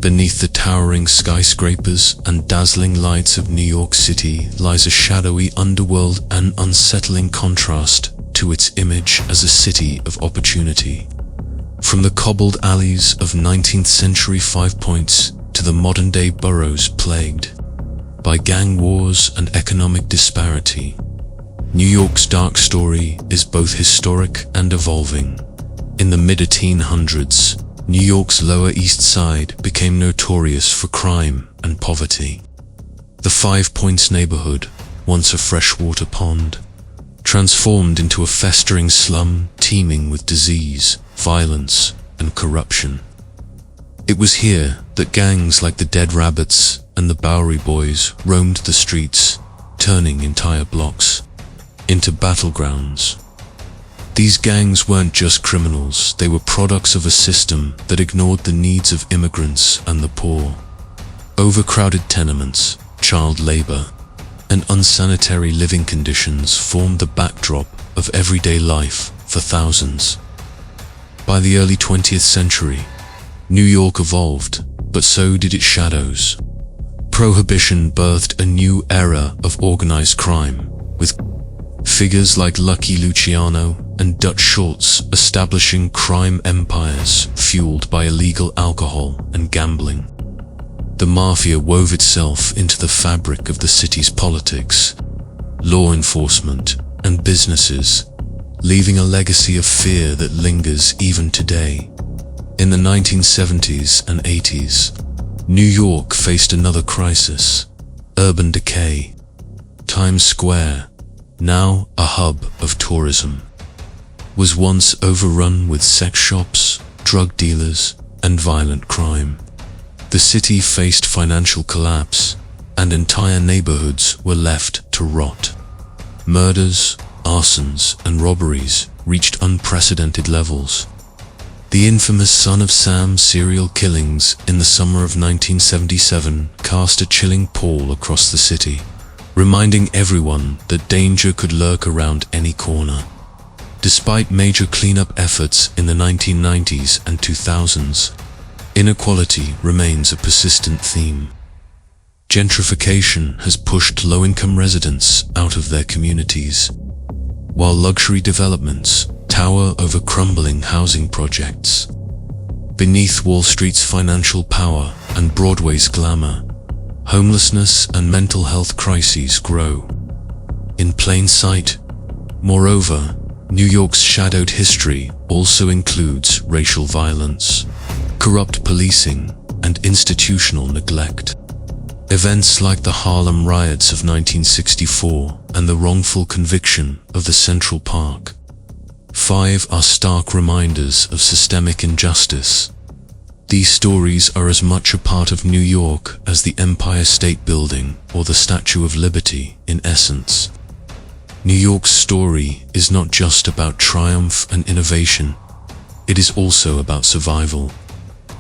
Beneath the towering skyscrapers and dazzling lights of New York City lies a shadowy underworld, an unsettling contrast to its image as a city of opportunity. From the cobbled alleys of 19th century Five Points to the modern-day boroughs plagued by gang wars and economic disparity, New York's dark story is both historic and evolving. In the mid-1800s, New York's Lower East Side became notorious for crime and poverty. The Five Points neighborhood, once a freshwater pond, transformed into a festering slum teeming with disease, violence, and corruption. It was here that gangs like the Dead Rabbits and the Bowery Boys roamed the streets, turning entire blocks into battlegrounds. These gangs weren't just criminals, they were products of a system that ignored the needs of immigrants and the poor. Overcrowded tenements, child labor, and unsanitary living conditions formed the backdrop of everyday life for thousands. By the early 20th century, New York evolved, but so did its shadows. Prohibition birthed a new era of organized crime, with figures like Lucky Luciano and Dutch Schultz establishing crime empires fueled by illegal alcohol and gambling. The mafia wove itself into the fabric of the city's politics, law enforcement, and businesses, leaving a legacy of fear that lingers even today. In the 1970s and 80s, New York faced another crisis: urban decay. Times Square, now a hub of tourism, was once overrun with sex shops, drug dealers, and violent crime. The city faced financial collapse, and entire neighborhoods were left to rot. Murders, arsons, and robberies reached unprecedented levels. The infamous Son of Sam serial killings in the summer of 1977 cast a chilling pall across the city, reminding everyone that danger could lurk around any corner. Despite major cleanup efforts in the 1990s and 2000s, inequality remains a persistent theme. Gentrification has pushed low-income residents out of their communities, while luxury developments tower over crumbling housing projects. Beneath Wall Street's financial power and Broadway's glamour, homelessness and mental health crises grow in plain sight. Moreover, New York's shadowed history also includes racial violence, corrupt policing, and institutional neglect. Events like the Harlem riots of 1964 and the wrongful conviction of the Central Park Five are stark reminders of systemic injustice. These stories are as much a part of New York as the Empire State Building or the Statue of Liberty in essence. New York's story is not just about triumph and innovation, it is also about survival,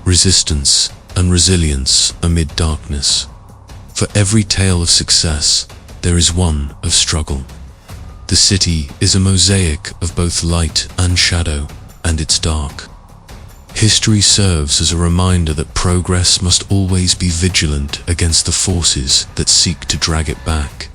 resistance, and resilience amid darkness. For every tale of success, there is one of struggle. The city is a mosaic of both light and shadow, and it's dark. History serves as a reminder that progress must always be vigilant against the forces that seek to drag it back.